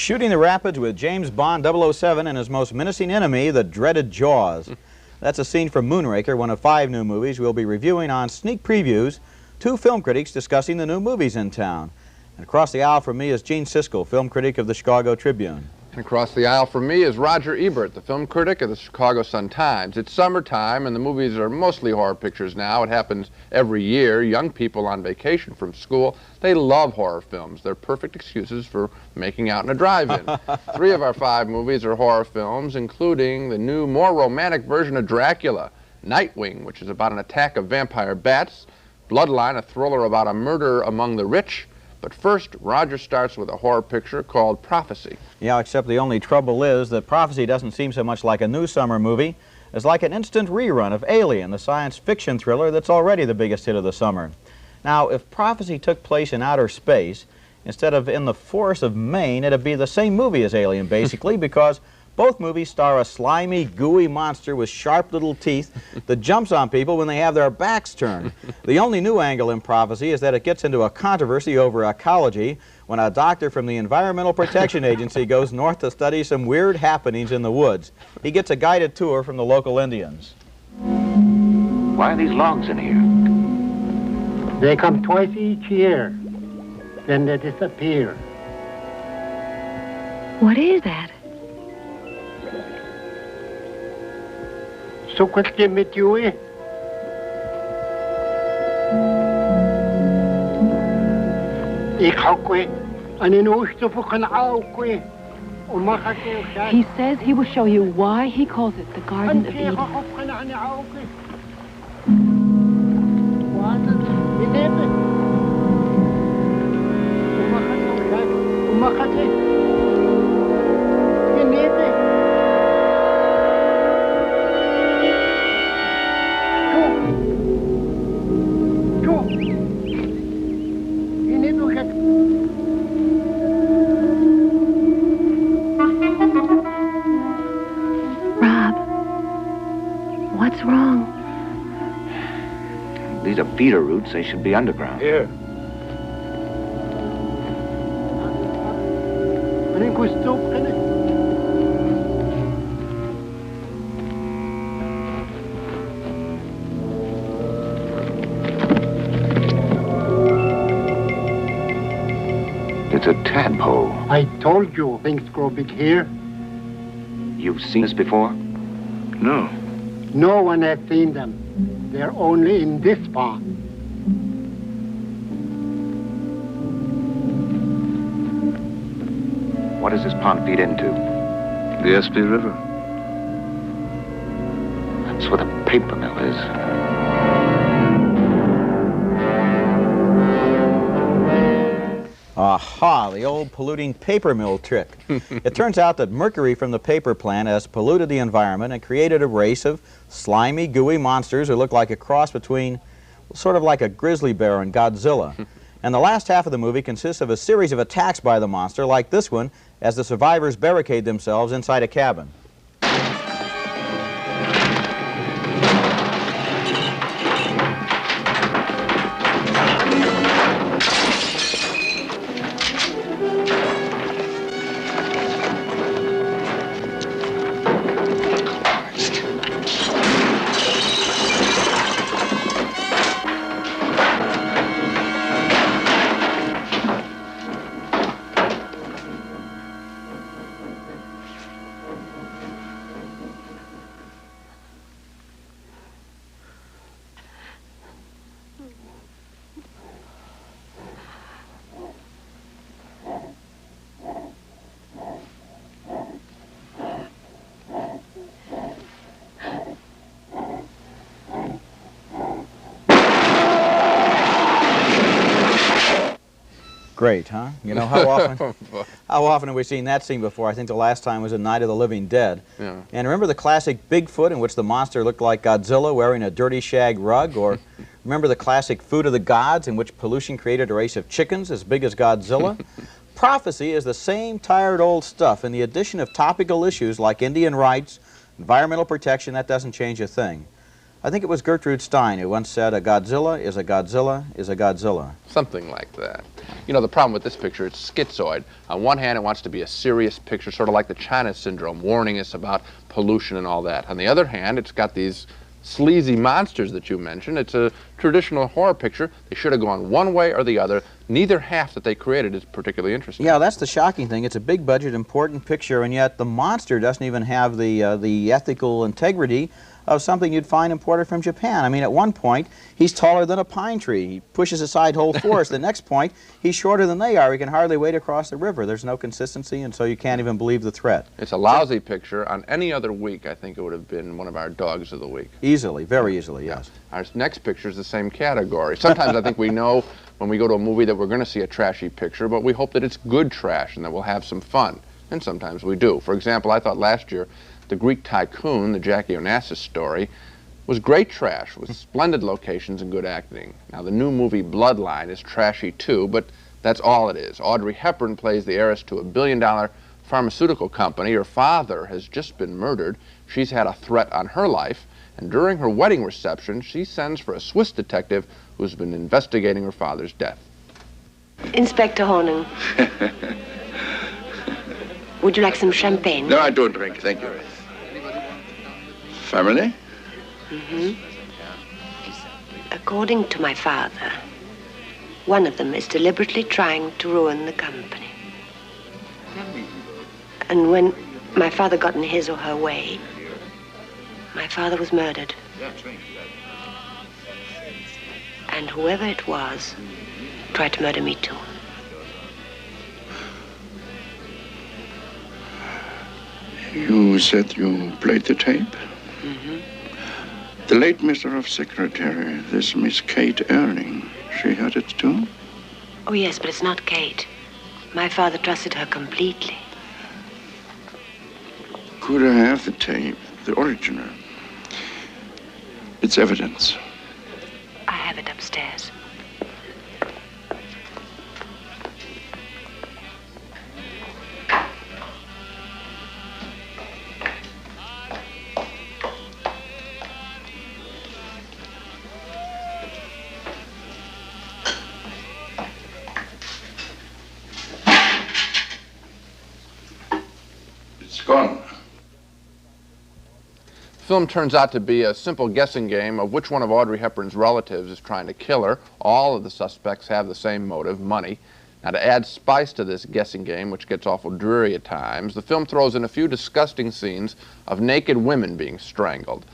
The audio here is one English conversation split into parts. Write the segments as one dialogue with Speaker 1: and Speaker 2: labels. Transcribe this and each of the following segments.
Speaker 1: Shooting the rapids with James Bond 007 and his most menacing enemy, the dreaded Jaws. That's a scene from Moonraker, one of 5 new movies we'll be reviewing on Sneak Previews. 2 film critics discussing the new movies in town. And across the aisle from me is Gene Siskel, film critic of the Chicago Tribune.
Speaker 2: And across the aisle from me is Roger Ebert, the film critic of the Chicago Sun-Times. It's summertime and the movies are mostly horror pictures now. It happens every year. Young people on vacation from school, they love horror films. They're perfect excuses for making out in a drive-in. 3 of our 5 movies are horror films, including the new, more romantic version of Dracula, Nightwing, which is about an attack of vampire bats, Bloodline, a thriller about a murder among the rich. But first, Roger starts with a horror picture called Prophecy.
Speaker 1: Yeah, except the only trouble is that Prophecy doesn't seem so much like a new summer movie as like an instant rerun of Alien, the science fiction thriller that's already the biggest hit of the summer. Now, if Prophecy took place in outer space, instead of in the forests of Maine, it'd be the same movie as Alien, basically, because both movies star a slimy, gooey monster with sharp little teeth that jumps on people when they have their backs turned. The only new angle in Prophecy is that it gets into a controversy over ecology when a doctor from the Environmental Protection Agency goes north to study some weird happenings in the woods. He gets a guided tour from the local Indians.
Speaker 3: Why are these logs in here?
Speaker 4: They come twice each year, then they disappear.
Speaker 5: What is that?
Speaker 4: Zoekertje met jou. Ik hou aan een oosten voor een oude.
Speaker 5: He says he will show you why he calls it the Garden of Eden. What's wrong?
Speaker 3: These are beetle roots. They should be underground.
Speaker 2: Here.
Speaker 3: It's a tadpole.
Speaker 4: I told you things grow big here.
Speaker 3: You've seen this before? No.
Speaker 4: No one has seen them. They're only in this pond.
Speaker 3: What does this pond feed into?
Speaker 6: The SP River.
Speaker 3: That's where the paper mill is.
Speaker 1: Aha, the old polluting paper mill trick. It turns out that mercury from the paper plant has polluted the environment and created a race of slimy, gooey monsters who look like a cross between, sort of like a grizzly bear and Godzilla. And the last half of the movie consists of a series of attacks by the monster, like this one, as the survivors barricade themselves inside a cabin. Great, huh? You know, how often have we seen that scene before? I think the last time was in Night of the Living Dead.
Speaker 2: Yeah.
Speaker 1: And remember the classic Bigfoot in which the monster looked like Godzilla wearing a dirty shag rug? Or remember the classic Food of the Gods in which pollution created a race of chickens as big as Godzilla? Prophecy is the same tired old stuff, and the addition of topical issues like Indian rights, environmental protection, that doesn't change a thing. I think it was Gertrude Stein who once said, a Godzilla is a Godzilla is a Godzilla.
Speaker 2: Something like that. You know, the problem with this picture, it's schizoid. On one hand, it wants to be a serious picture, sort of like the China Syndrome, warning us about pollution and all that. On the other hand, it's got these sleazy monsters that you mentioned. It's a traditional horror picture. They should have gone one way or the other. Neither half that they created is particularly interesting.
Speaker 1: Yeah, that's the shocking thing. It's a big budget, important picture, and yet the monster doesn't even have the ethical integrity of something you'd find imported from Japan. I mean, at one point, he's taller than a pine tree. He pushes aside whole forests. The next point, he's shorter than they are. He can hardly wade across the river. There's no consistency, and so you can't even believe the threat.
Speaker 2: It's a lousy picture. On any other week, I think it would have been one of our dogs of the week.
Speaker 1: Easily, very easily, yes.
Speaker 2: Our next picture is the same category. Sometimes I think we know when we go to a movie that we're going to see a trashy picture, but we hope that it's good trash and that we'll have some fun. And sometimes we do. For example, I thought last year The Greek Tycoon, the Jackie Onassis story, was great trash with splendid locations and good acting. Now, the new movie Bloodline is trashy too, but that's all it is. Audrey Hepburn plays the heiress to a billion-dollar pharmaceutical company. Her father has just been murdered. She's had a threat on her life, and during her wedding reception, she sends for a Swiss detective who's been investigating her father's death.
Speaker 7: Inspector Horning. Would you like some champagne?
Speaker 6: No, I don't drink, thank you. Family?
Speaker 7: Mm-hmm. According to my father, one of them is deliberately trying to ruin the company. And when my father got in his or her way, my father was murdered. And whoever it was tried to murder me too.
Speaker 6: You said you played the tape?
Speaker 7: Mm-hmm.
Speaker 6: The late Mr. of Secretary, this Miss Kate Erning, she had it too?
Speaker 7: Oh, yes, but it's not Kate. My father trusted her completely.
Speaker 6: Could I have the tape, the original? It's evidence.
Speaker 7: I have it upstairs.
Speaker 6: It's gone.
Speaker 2: The film turns out to be a simple guessing game of which one of Audrey Hepburn's relatives is trying to kill her. All of the suspects have the same motive, money. Now, to add spice to this guessing game, which gets awful dreary at times, the film throws in a few disgusting scenes of naked women being strangled.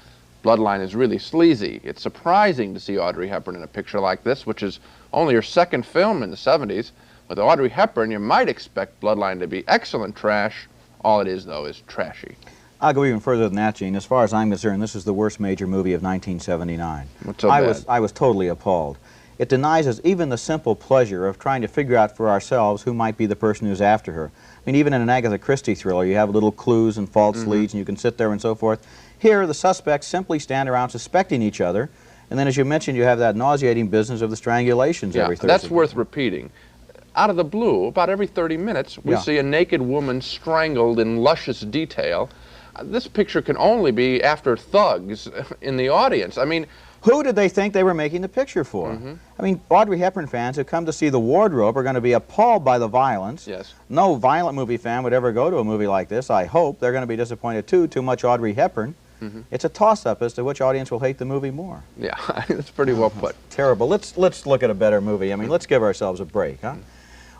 Speaker 2: Bloodline is really sleazy. It's surprising to see Audrey Hepburn in a picture like this, which is only her second film in the 70s. With Audrey Hepburn, you might expect Bloodline to be excellent trash. All it is, though, is trashy.
Speaker 1: I'll go even further than that, Gene. As far as I'm concerned, this is the worst major movie of 1979.
Speaker 2: What's so bad?
Speaker 1: I was totally appalled. It denies us even the simple pleasure of trying to figure out for ourselves who might be the person who's after her. I mean, even in an Agatha Christie thriller, you have little clues and false leads, and you can sit there and so forth. Here, the suspects simply stand around suspecting each other, and then, as you mentioned, you have that nauseating business of the strangulations every Thursday.
Speaker 2: That's worth repeating. Out of the blue, about every 30 minutes, we see a naked woman strangled in luscious detail. This picture can only be after thugs in the audience. I mean,
Speaker 1: who did they think they were making the picture for? I mean, Audrey Hepburn fans who come to see The Wardrobe are going to be appalled by the violence.
Speaker 2: Yes.
Speaker 1: No violent movie fan would ever go to a movie like this, I hope. They're going to be disappointed too. Too much Audrey Hepburn. It's a toss-up as to which audience will hate the movie more.
Speaker 2: Yeah, that's pretty well put.
Speaker 1: Terrible. Let's look at a better movie. I mean, let's give ourselves a break, huh?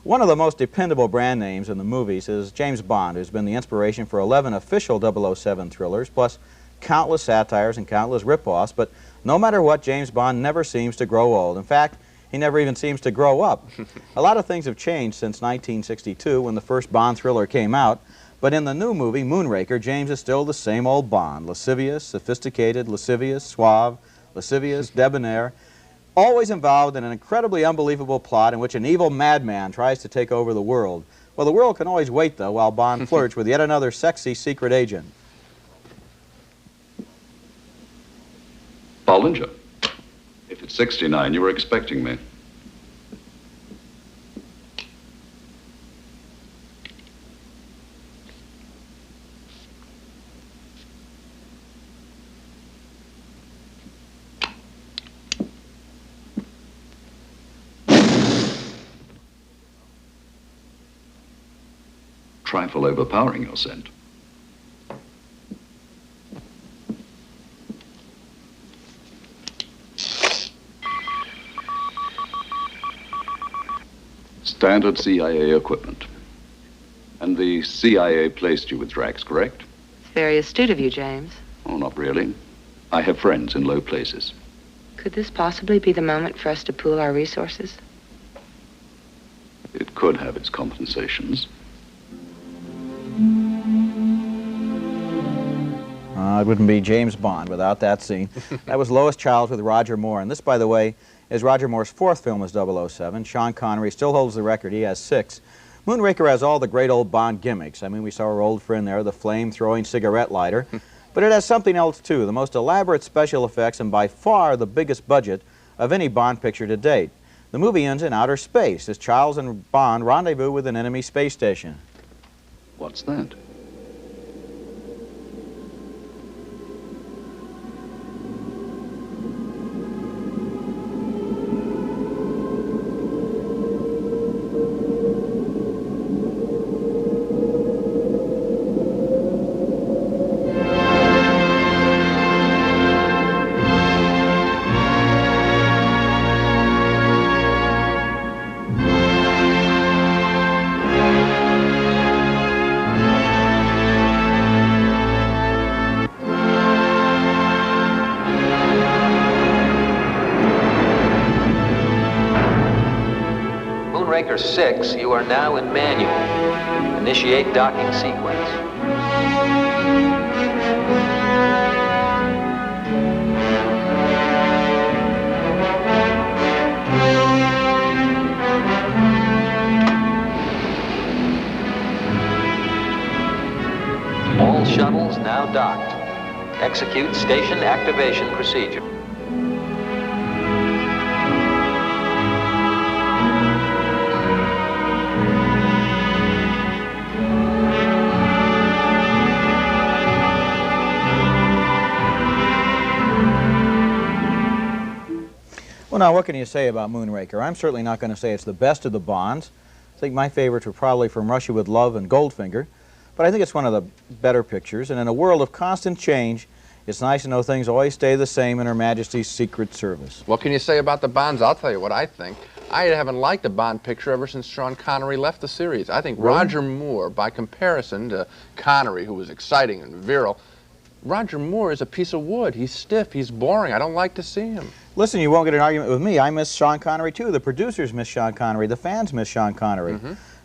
Speaker 1: One of the most dependable brand names in the movies is James Bond, who's been the inspiration for 11 official 007 thrillers, plus countless satires and countless rip-offs. But no matter what, James Bond never seems to grow old. In fact, he never even seems to grow up. A lot of things have changed since 1962 when the first Bond thriller came out. But in the new movie, Moonraker, James is still the same old Bond. Lascivious, sophisticated, lascivious, suave, lascivious, debonair. Always involved in an incredibly unbelievable plot in which an evil madman tries to take over the world. Well, the world can always wait, though, while Bond flirts with yet another sexy secret agent.
Speaker 8: Bollinger, if it's 69, you were expecting me. trifle overpowering your scent. Standard CIA equipment. And the CIA placed you with Drax, correct?
Speaker 9: Very astute of you, James.
Speaker 8: Oh, not really. I have friends in low places.
Speaker 9: Could this possibly be the moment for us to pool our resources?
Speaker 8: It could have its compensations.
Speaker 1: It wouldn't be James Bond without that scene. That was Lois Child with Roger Moore. And this, by the way, is Roger Moore's fourth film as 007. Sean Connery still holds the record. He has 6. Moonraker has all the great old Bond gimmicks. I mean, we saw our old friend there, the flame-throwing cigarette lighter. But it has something else, too, the most elaborate special effects and by far the biggest budget of any Bond picture to date. The movie ends in outer space as Charles and Bond rendezvous with an enemy space station.
Speaker 8: What's that?
Speaker 10: Moonraker 6, you are now in manual. Initiate docking sequence. All shuttles now docked. Execute station activation procedure.
Speaker 1: Well, now, what can you say about Moonraker? I'm certainly not going to say it's the best of the Bonds. I think my favorites were probably From Russia with Love and Goldfinger. But I think it's one of the better pictures. And in a world of constant change, it's nice to know things always stay the same in Her Majesty's Secret Service.
Speaker 2: What can you say about the Bonds? I'll tell you what I think. I haven't liked a Bond picture ever since Sean Connery left the series. I think Roger Moore, by comparison to Connery, who was exciting and virile, Roger Moore is a piece of wood. He's stiff. He's boring. I don't like to see him.
Speaker 1: Listen, you won't get an argument with me. I miss Sean Connery, too. The producers miss Sean Connery. The fans miss Sean Connery.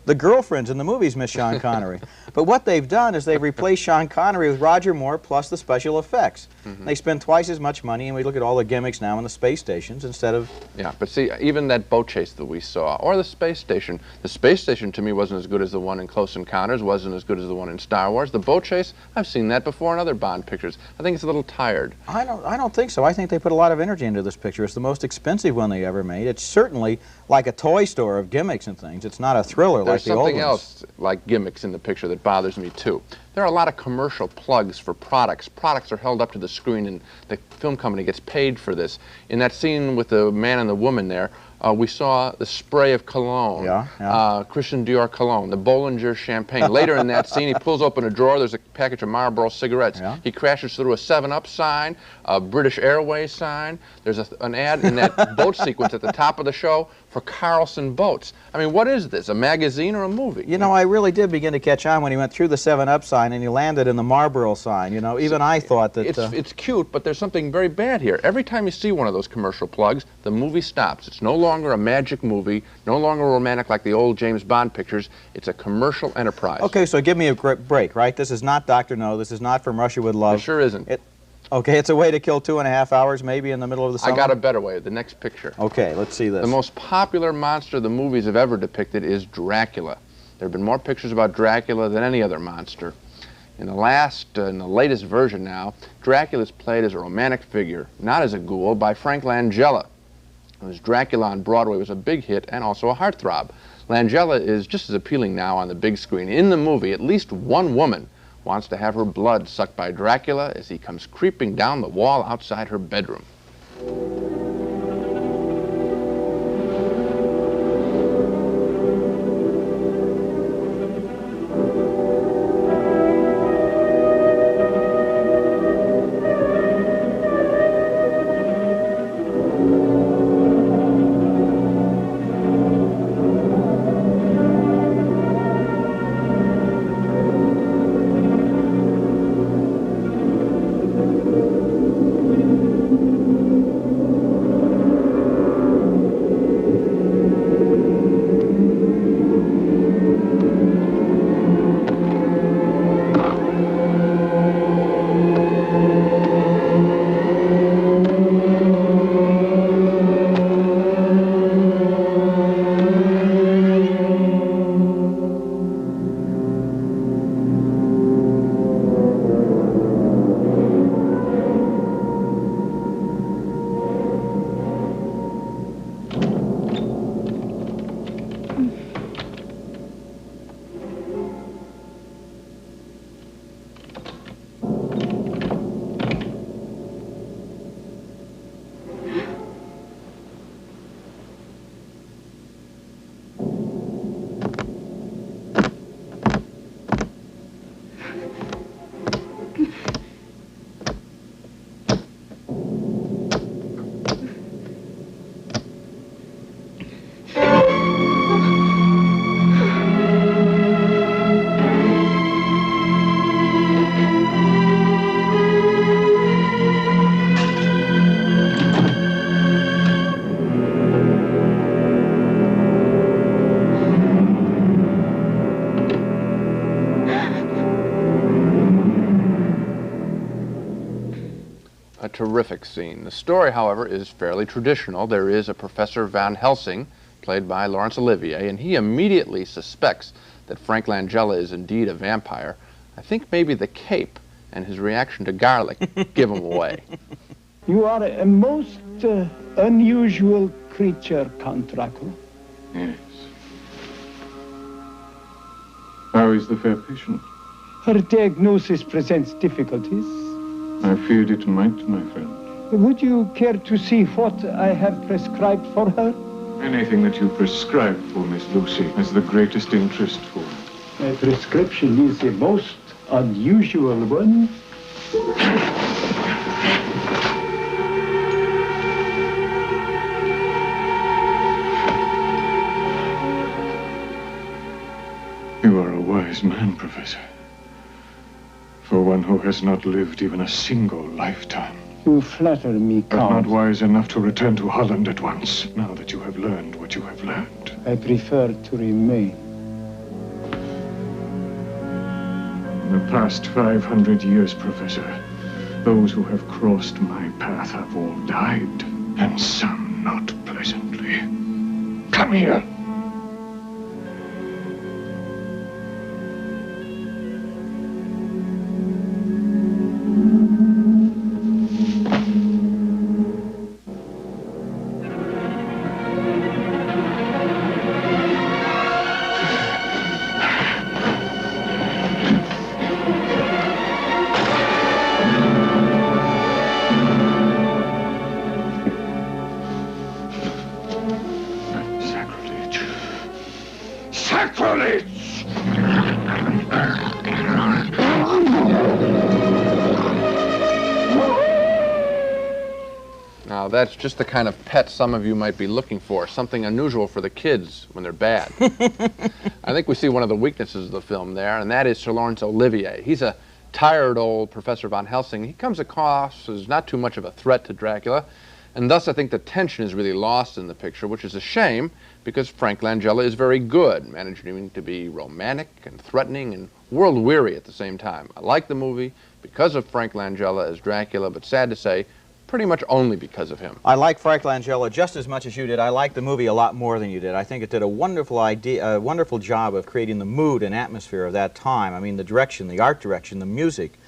Speaker 1: The girlfriends in the movies miss Sean Connery. But what they've done is they've replaced Sean Connery with Roger Moore plus the special effects. They spend twice as much money, and we look at all the gimmicks now in the space stations instead of...
Speaker 2: Yeah, but see, even that boat chase that we saw, or the space station to me wasn't as good as the one in Close Encounters, wasn't as good as the one in Star Wars. The boat chase, I've seen that before in other Bond pictures. I think it's a little tired.
Speaker 1: I don't think so. I think they put a lot of energy into this picture. It's the most expensive one they ever made. It's certainly like a toy store of gimmicks and things. It's not a thriller like the old ones.
Speaker 2: There's something else like gimmicks in the picture that bothers me too. There are a lot of commercial plugs for products. Products are held up to the screen and the film company gets paid for this. In that scene with the man and the woman there, we saw the spray of cologne, Christian Dior cologne, the Bollinger champagne. Later in that scene, he pulls open a drawer, there's a package of Marlboro cigarettes. He crashes through a 7-Up sign, a British Airways sign. There's an ad in that boat sequence at the top of the show for Carlson Boats. I mean, what is this, a magazine or a movie?
Speaker 1: You know, I really did begin to catch on when he went through the 7-Up sign and he landed in the Marlboro sign. You know, even I thought that...
Speaker 2: It's cute, but there's something very bad here. Every time you see one of those commercial plugs, the movie stops. It's no longer a magic movie, no longer romantic like the old James Bond pictures. It's a commercial enterprise.
Speaker 1: Okay, so give me a break, right? This is not Dr. No, this is not From Russia with Love.
Speaker 2: It sure isn't.
Speaker 1: Okay, it's a way to kill 2.5 hours maybe in the middle of the summer?
Speaker 2: I got a better way, the next picture.
Speaker 1: Okay, let's see this.
Speaker 2: The most popular monster the movies have ever depicted is Dracula. There have been more pictures about Dracula than any other monster. In the latest version now, Dracula is played as a romantic figure, not as a ghoul, by Frank Langella. His Dracula on Broadway was a big hit and also a heartthrob. Langella is just as appealing now on the big screen. In the movie, at least one woman wants to have her blood sucked by Dracula as he comes creeping down the wall outside her bedroom. terrific scene. The story, however, is fairly traditional. There is a Professor Van Helsing, played by Laurence Olivier, and he immediately suspects that Frank Langella is indeed a vampire. I think maybe the cape and his reaction to garlic give him away.
Speaker 11: You are a most unusual creature, Count Dracula.
Speaker 12: Yes. How is the fair patient?
Speaker 11: Her diagnosis presents difficulties.
Speaker 12: I feared it might, my friend.
Speaker 11: Would you care to see what I have prescribed for her?
Speaker 12: Anything that you prescribe for Miss Lucy has the greatest interest for her.
Speaker 11: My prescription is a most unusual one.
Speaker 12: You are a wise man, Professor. For one who has not lived even a single lifetime.
Speaker 11: You flatter me,
Speaker 12: But
Speaker 11: Count.
Speaker 12: not wise enough to return to Holland at once, now that you have learned what you have learned.
Speaker 11: I prefer to remain.
Speaker 12: In the past 500 years, Professor, those who have crossed my path have all died, and some not pleasantly. Come here.
Speaker 2: Now, that's just the kind of pet some of you might be looking for, something unusual for the kids when they're bad. I think we see one of the weaknesses of the film there, and that is Sir Laurence Olivier. He's a tired old Professor Van Helsing. He comes across as not too much of a threat to Dracula, and thus I think the tension is really lost in the picture, which is a shame because Frank Langella is very good, managing to be romantic and threatening and world-weary at the same time. I like the movie because of Frank Langella as Dracula, but sad to say, pretty much only because of him.
Speaker 1: I like Frank Langella just as much as you did. I like the movie a lot more than you did. I think it did a wonderful job of creating the mood and atmosphere of that time. I mean, the direction, the art direction, the music.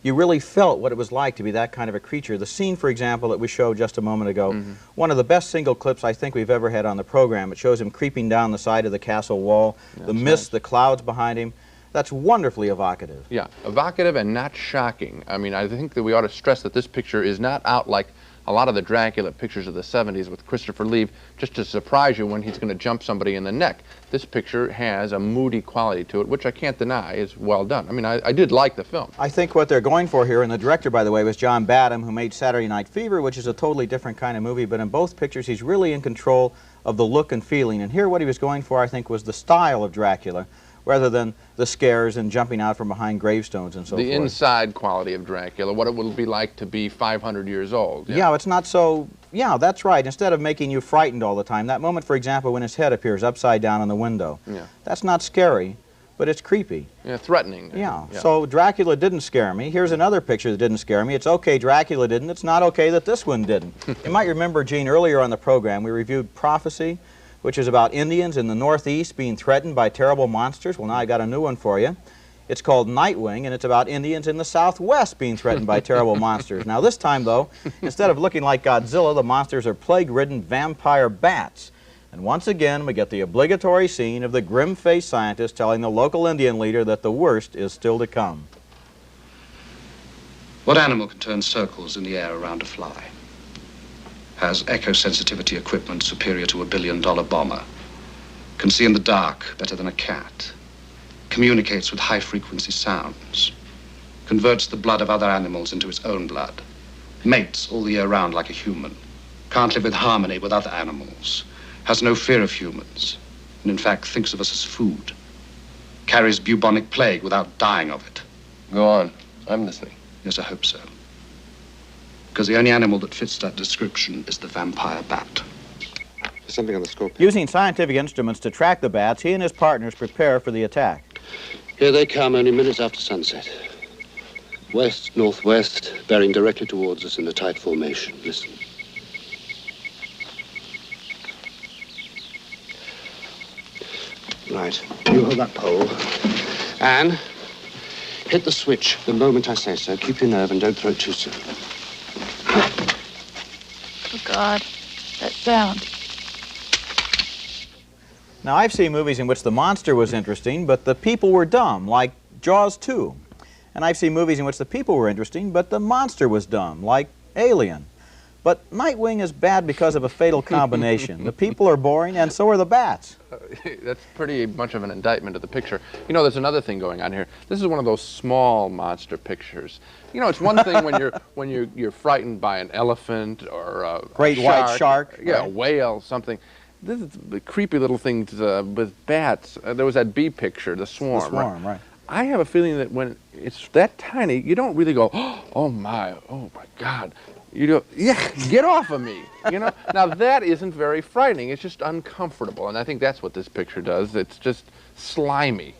Speaker 1: You really felt what it was like to be that kind of a creature. The scene, for example, that we showed just a moment ago, one of the best single clips I think we've ever had on the program. It shows him creeping down the side of the castle wall, the mist, the clouds behind him. That's wonderfully evocative.
Speaker 2: Yeah, evocative and not shocking. I mean, I think that we ought to stress that this picture is not out like a lot of the Dracula pictures of the 70s with Christopher Lee, just to surprise you when he's going to jump somebody in the neck. This picture has a moody quality to it, which I can't deny is well done. I mean, I did like the film.
Speaker 1: I think what they're going for here, and the director, by the way, was John Badham, who made Saturday Night Fever, which is a totally different kind of movie, but in both pictures he's really in control of the look and feeling. And here what he was going for, I think, was the style of Dracula, rather than the scares and jumping out from behind gravestones and so forth.
Speaker 2: The inside quality of Dracula, what it will be like to be 500 years old.
Speaker 1: Yeah, it's not so, yeah, that's right. Instead of making you frightened all the time, that moment, for example, when his head appears upside down on the window, that's not scary, but it's creepy.
Speaker 2: Yeah, threatening.
Speaker 1: Yeah, so Dracula didn't scare me. Here's another picture that didn't scare me. It's okay Dracula didn't. It's not okay that this one didn't. You might remember, Gene, earlier on the program, we reviewed Prophecy, which is about Indians in the Northeast being threatened by terrible monsters. Well, now I got a new one for you. It's called Nightwing, and it's about Indians in the Southwest being threatened by terrible monsters. Now this time, though, instead of looking like Godzilla, the monsters are plague-ridden vampire bats. And once again, we get the obligatory scene of the grim-faced scientist telling the local Indian leader that the worst is still to come.
Speaker 13: What animal can turn circles in the air around a fly? Has echo-sensitivity equipment superior to a billion-dollar bomber, can see in the dark better than a cat, communicates with high-frequency sounds, converts the blood of other animals into its own blood, mates all the year round like a human, can't live in harmony with other animals, has no fear of humans, and in fact thinks of us as food, carries bubonic plague without dying of it.
Speaker 14: Go on. I'm listening.
Speaker 13: Yes, I hope so. Because the only animal that fits that description is the vampire bat.
Speaker 14: There's something on the scope.
Speaker 1: Using scientific instruments to track the bats, he and his partners prepare for the attack.
Speaker 15: Here they come, only minutes after sunset. West-northwest, bearing directly towards us in the tight formation. Listen. Right. You hold that pole. And hit the switch the moment I say so. Keep your nerve and don't throw it too soon.
Speaker 16: Oh, God. That sound.
Speaker 1: Now, I've seen movies in which the monster was interesting, but the people were dumb, like Jaws 2. And I've seen movies in which the people were interesting, but the monster was dumb, like Alien. But Nightwing is bad because of a fatal combination. The people are boring, and so are the bats.
Speaker 2: That's pretty much of an indictment of the picture. You know, there's another thing going on here. This is one of those small monster pictures. You know, it's one thing when you're frightened by an elephant or a
Speaker 1: great white shark.
Speaker 2: Yeah,
Speaker 1: right.
Speaker 2: A whale, something. This is the creepy little things with bats. There was that bee picture, the swarm.
Speaker 1: The swarm, right.
Speaker 2: I have a feeling that when it's that tiny, you don't really go, oh my God. You go, yeah, get off of me, you know? Now, that isn't very frightening. It's just uncomfortable, and I think that's what this picture does. It's just slimy.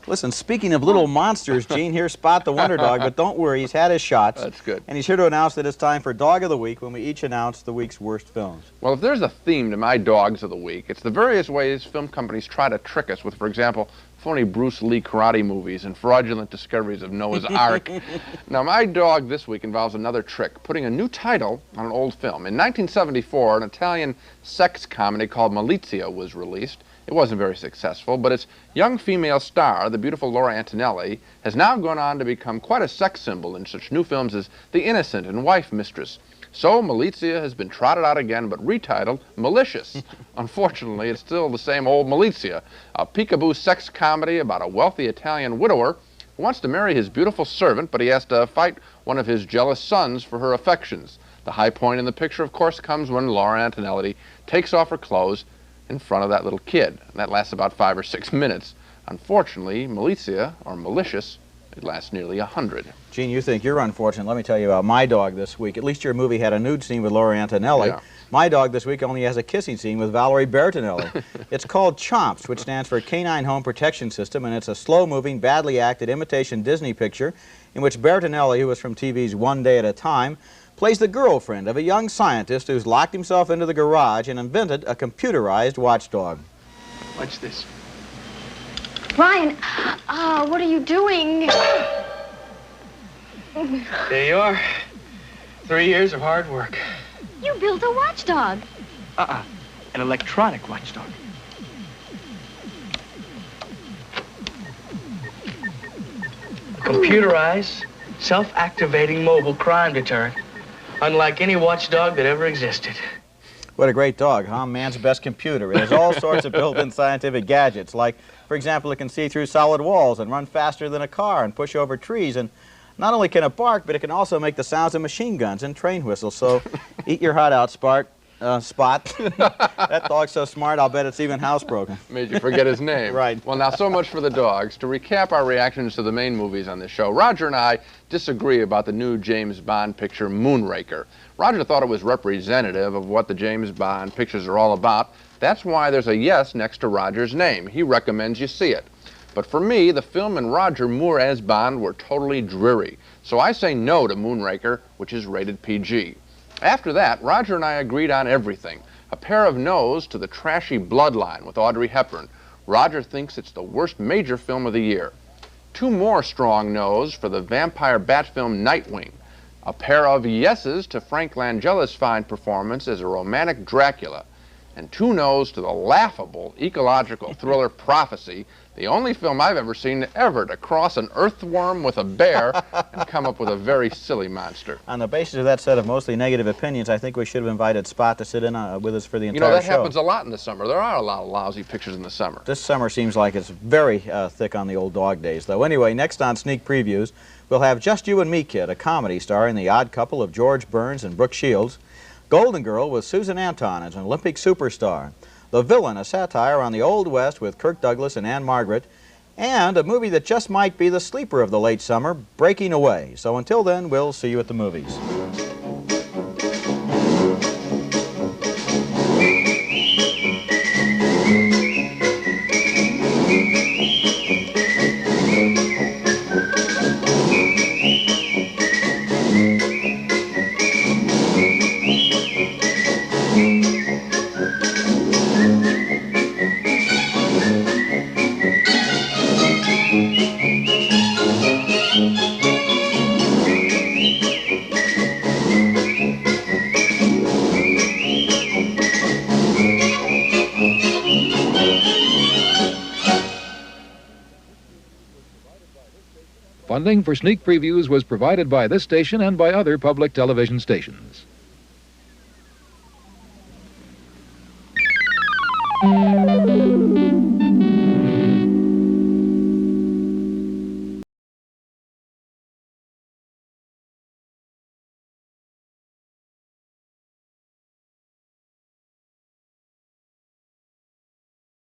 Speaker 1: Listen, speaking of little monsters, Gene, here's Spot the Wonder Dog, but don't worry, he's had his shots.
Speaker 2: That's good.
Speaker 1: And he's here to announce that it's time for Dog of the Week when we each announce the week's worst films.
Speaker 2: Well, if there's a theme to my Dogs of the Week, it's the various ways film companies try to trick us with, for example, phony Bruce Lee karate movies and fraudulent discoveries of Noah's Ark. Now, my dog this week involves another trick, putting a new title on an old film. In 1974, an Italian sex comedy called Malicious was released. It wasn't very successful, but its young female star, the beautiful Laura Antonelli, has now gone on to become quite a sex symbol in such new films as The Innocent and Wife Mistress. So Malicious has been trotted out again, but retitled Malicious. Unfortunately, it's still the same old Malicious, a peekaboo sex comedy about a wealthy Italian widower who wants to marry his beautiful servant, but he has to fight one of his jealous sons for her affections. The high point in the picture, of course, comes when Laura Antonelli takes off her clothes in front of that little kid. And that lasts about 5 or 6 minutes. Unfortunately, Malicious, or Malicious, it lasts nearly 100.
Speaker 1: Gene, you think you're unfortunate. Let me tell you about my dog this week. At least your movie had a nude scene with Laura Antonelli.
Speaker 2: Yeah.
Speaker 1: My dog this week only has a kissing scene with Valerie Bertinelli. It's called C.H.O.M.P.S, which stands for Canine Home Protection System, and it's a slow-moving, badly acted imitation Disney picture in which Bertinelli, who was from TV's One Day at a Time, plays the girlfriend of a young scientist who's locked himself into the garage and invented a computerized watchdog.
Speaker 17: Watch this.
Speaker 18: Ryan, what are you doing?
Speaker 17: There you are. 3 years of hard work.
Speaker 18: You built a watchdog.
Speaker 17: An electronic watchdog. Computerized, self-activating mobile crime deterrent. Unlike any watchdog that ever existed.
Speaker 1: What a great dog, huh? Man's best computer. It has all sorts of built-in scientific gadgets, like, for example, it can see through solid walls and run faster than a car and push over trees. And not only can it bark, but it can also make the sounds of machine guns and train whistles. So eat your heart out, Spot. That dog's so smart, I'll bet it's even housebroken.
Speaker 2: Made you forget his name.
Speaker 1: Right.
Speaker 2: Well, now, so much for the dogs. To recap our reactions to the main movies on this show, Roger and I disagree about the new James Bond picture, Moonraker. Roger thought it was representative of what the James Bond pictures are all about. That's why there's a yes next to Roger's name. He recommends you see it. But for me, the film and Roger Moore as Bond were totally dreary. So I say no to Moonraker, which is rated PG. After that, Roger and I agreed on everything. A pair of no's to the trashy Bloodline with Audrey Hepburn. Roger thinks it's the worst major film of the year. 2 more strong no's for the vampire bat film Nightwing. A pair of yeses to Frank Langella's fine performance as a romantic Dracula. And 2 no's to the laughable ecological thriller Prophecy, the only film I've ever seen ever to cross an earthworm with a bear and come up with a very silly monster.
Speaker 1: On the basis of that set of mostly negative opinions, I think we should have invited Spot to sit in with us for the entire show.
Speaker 2: You know, that happens a lot in the summer. There are a lot of lousy pictures in the summer.
Speaker 1: This summer seems like it's very thick on the old dog days, though. Anyway, next on Sneak Previews, we'll have Just You and Me Kid, a comedy starring the odd couple of George Burns and Brooke Shields. Golden Girl with Susan Anton as an Olympic superstar. The Villain, a satire on the Old West with Kirk Douglas and Ann Margaret. And a movie that just might be the sleeper of the late summer, Breaking Away. So until then, we'll see you at the movies.
Speaker 19: Funding for sneak previews was provided by this station and by other public television stations.